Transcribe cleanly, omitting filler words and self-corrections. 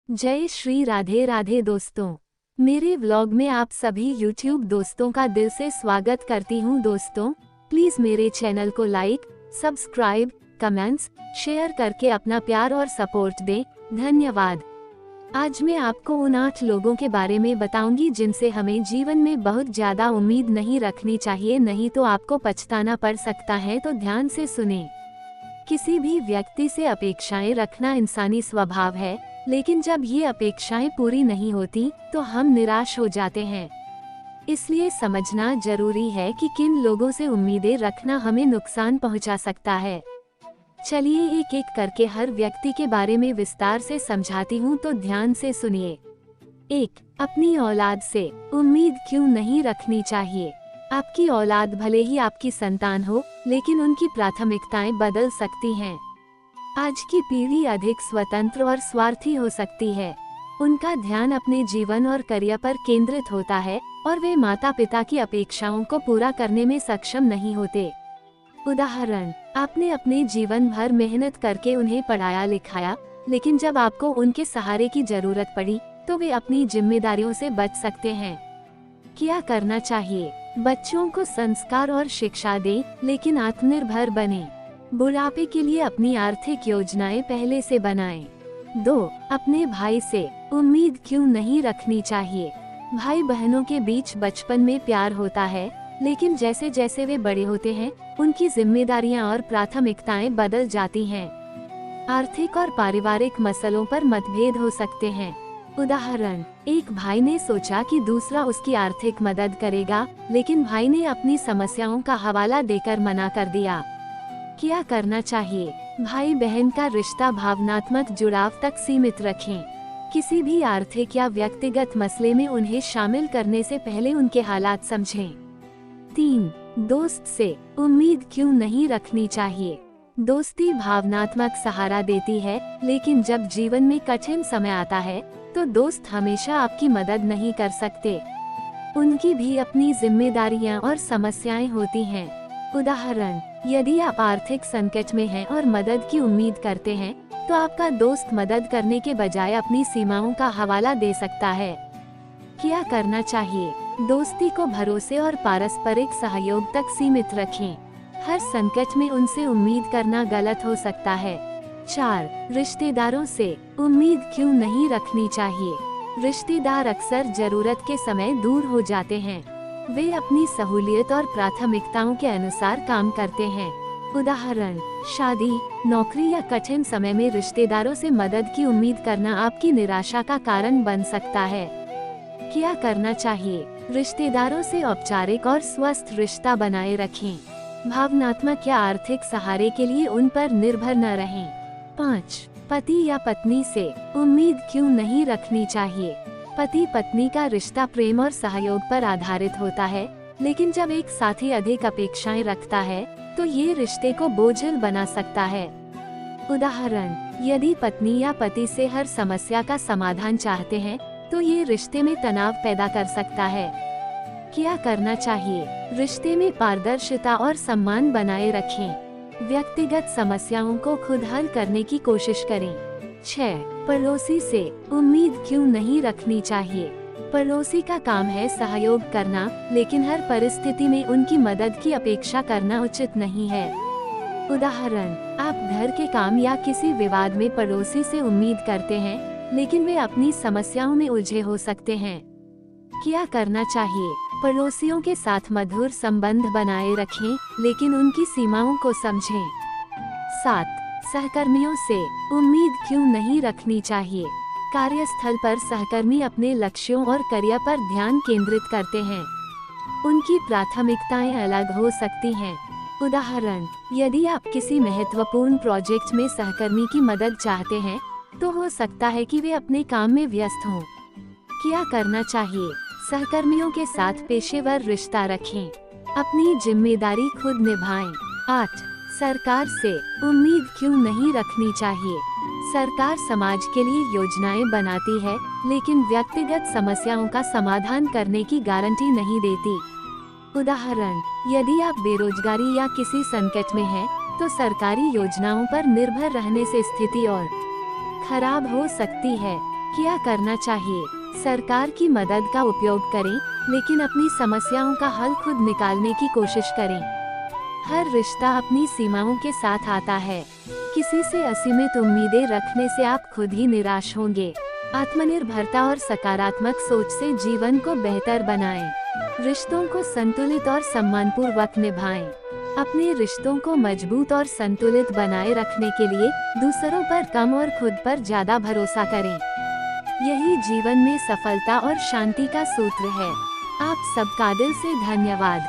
जय श्री राधे राधे दोस्तों। मेरे व्लॉग में आप सभी YouTube दोस्तों का दिल से स्वागत करती हूँ। दोस्तों प्लीज मेरे चैनल को लाइक, सब्सक्राइब, कमेंट्स, शेयर करके अपना प्यार और सपोर्ट दें। धन्यवाद। आज मैं आपको उन 8 लोगों के बारे में बताऊंगी जिनसे हमें जीवन में बहुत ज्यादा उम्मीद नहीं रखनी चाहिए, नहीं तो आपको पछताना पड़ सकता है। तो ध्यान से सुने। किसी भी व्यक्ति से अपेक्षाएं रखना इंसानी स्वभाव है, लेकिन जब ये अपेक्षाएं पूरी नहीं होती तो हम निराश हो जाते हैं। इसलिए समझना जरूरी है कि किन लोगों से उम्मीदें रखना हमें नुकसान पहुंचा सकता है। चलिए एक एक करके हर व्यक्ति के बारे में विस्तार से समझाती हूँ, तो ध्यान से सुनिए। 1. अपनी औलाद से उम्मीद क्यों नहीं रखनी चाहिए। आपकी औलाद भले ही आपकी संतान हो, लेकिन उनकी प्राथमिकताएं बदल सकती हैं। आज की पीढ़ी अधिक स्वतंत्र और स्वार्थी हो सकती है। उनका ध्यान अपने जीवन और करियर पर केंद्रित होता है और वे माता पिता की अपेक्षाओं को पूरा करने में सक्षम नहीं होते। उदाहरण, आपने अपने जीवन भर मेहनत करके उन्हें पढ़ाया लिखाया, लेकिन जब आपको उनके सहारे की जरूरत पड़ी तो वे अपनी जिम्मेदारियों से बच सकते हैं। क्या करना चाहिए। बच्चों को संस्कार और शिक्षा दें, लेकिन आत्मनिर्भर बनें। बुढ़ापे के लिए अपनी आर्थिक योजनाएं पहले से बनाएं। 2. अपने भाई से उम्मीद क्यों नहीं रखनी चाहिए। भाई बहनों के बीच बचपन में प्यार होता है, लेकिन जैसे जैसे वे बड़े होते हैं उनकी जिम्मेदारियां और प्राथमिकताएं बदल जाती हैं। आर्थिक और पारिवारिक मसलों पर मतभेद हो सकते हैं। उदाहरण, एक भाई ने सोचा कि दूसरा उसकी आर्थिक मदद करेगा, लेकिन भाई ने अपनी समस्याओं का हवाला देकर मना कर दिया। क्या करना चाहिए। भाई बहन का रिश्ता भावनात्मक जुड़ाव तक सीमित रखें। किसी भी आर्थिक या व्यक्तिगत मसले में उन्हें शामिल करने से पहले उनके हालात समझें। 3. दोस्त से उम्मीद क्यों नहीं रखनी चाहिए। दोस्ती भावनात्मक सहारा देती है, लेकिन जब जीवन में कठिन समय आता है तो दोस्त हमेशा आपकी मदद नहीं कर सकते। उनकी भी अपनी जिम्मेदारियां और समस्याएं होती हैं। उदाहरण, यदि आप आर्थिक संकट में हैं और मदद की उम्मीद करते हैं, तो आपका दोस्त मदद करने के बजाय अपनी सीमाओं का हवाला दे सकता है। क्या करना चाहिए। दोस्ती को भरोसे और पारस्परिक सहयोग तक सीमित रखें। हर संकट में उनसे उम्मीद करना गलत हो सकता है। 4. रिश्तेदारों से उम्मीद क्यों नहीं रखनी चाहिए। रिश्तेदार अक्सर जरूरत के समय दूर हो जाते हैं। वे अपनी सहूलियत और प्राथमिकताओं के अनुसार काम करते हैं। उदाहरण, शादी, नौकरी या कठिन समय में रिश्तेदारों से मदद की उम्मीद करना आपकी निराशा का कारण बन सकता है। क्या करना चाहिए। रिश्तेदारों से औपचारिक और स्वस्थ रिश्ता बनाए रखें। भावनात्मक या आर्थिक सहारे के लिए उन पर निर्भर न रहें। 5. पति या पत्नी से उम्मीद क्यों नहीं रखनी चाहिए। पति पत्नी का रिश्ता प्रेम और सहयोग पर आधारित होता है, लेकिन जब एक साथी अधिक अपेक्षाएं रखता है तो ये रिश्ते को बोझिल बना सकता है। उदाहरण, यदि पत्नी या पति से हर समस्या का समाधान चाहते हैं तो ये रिश्ते में तनाव पैदा कर सकता है। क्या करना चाहिए। रिश्ते में पारदर्शिता और सम्मान बनाए रखें। व्यक्तिगत समस्याओं को खुद हल करने की कोशिश करें। 6. पड़ोसी से उम्मीद क्यों नहीं रखनी चाहिए। पड़ोसी का काम है सहयोग करना, लेकिन हर परिस्थिति में उनकी मदद की अपेक्षा करना उचित नहीं है। उदाहरण, आप घर के काम या किसी विवाद में पड़ोसी से उम्मीद करते हैं, लेकिन वे अपनी समस्याओं में उलझे हो सकते हैं। क्या करना चाहिए। पड़ोसियों के साथ मधुर संबंध बनाए रखें, लेकिन उनकी सीमाओं को समझें। 7. सहकर्मियों से उम्मीद क्यों नहीं रखनी चाहिए। कार्यस्थल पर सहकर्मी अपने लक्ष्यों और करियर पर ध्यान केंद्रित करते हैं। उनकी प्राथमिकताएं अलग हो सकती हैं। उदाहरण, यदि आप किसी महत्वपूर्ण प्रोजेक्ट में सहकर्मी की मदद चाहते हैं, तो हो सकता है कि वे अपने काम में व्यस्त हों। क्या करना चाहिए। सहकर्मियों के साथ पेशेवर रिश्ता रखें। अपनी जिम्मेदारी खुद निभाएं। 8. सरकार से उम्मीद क्यों नहीं रखनी चाहिए। सरकार समाज के लिए योजनाएं बनाती है, लेकिन व्यक्तिगत समस्याओं का समाधान करने की गारंटी नहीं देती। उदाहरण, यदि आप बेरोजगारी या किसी संकट में हैं, तो सरकारी योजनाओं पर निर्भर रहने से स्थिति और खराब हो सकती है। क्या करना चाहिए? सरकार की मदद का उपयोग करें, लेकिन अपनी समस्याओं का हल खुद निकालने की कोशिश करें। हर रिश्ता अपनी सीमाओं के साथ आता है। किसी से असीमित उम्मीदें रखने से आप खुद ही निराश होंगे। आत्मनिर्भरता और सकारात्मक सोच से जीवन को बेहतर बनाएं। रिश्तों को संतुलित और सम्मानपूर्वक निभाएं। अपने रिश्तों को मजबूत और संतुलित बनाए रखने के लिए दूसरों पर कम और खुद पर ज्यादा भरोसा करें। यही जीवन में सफलता और शांति का सूत्र है। आप सबका दिल से धन्यवाद।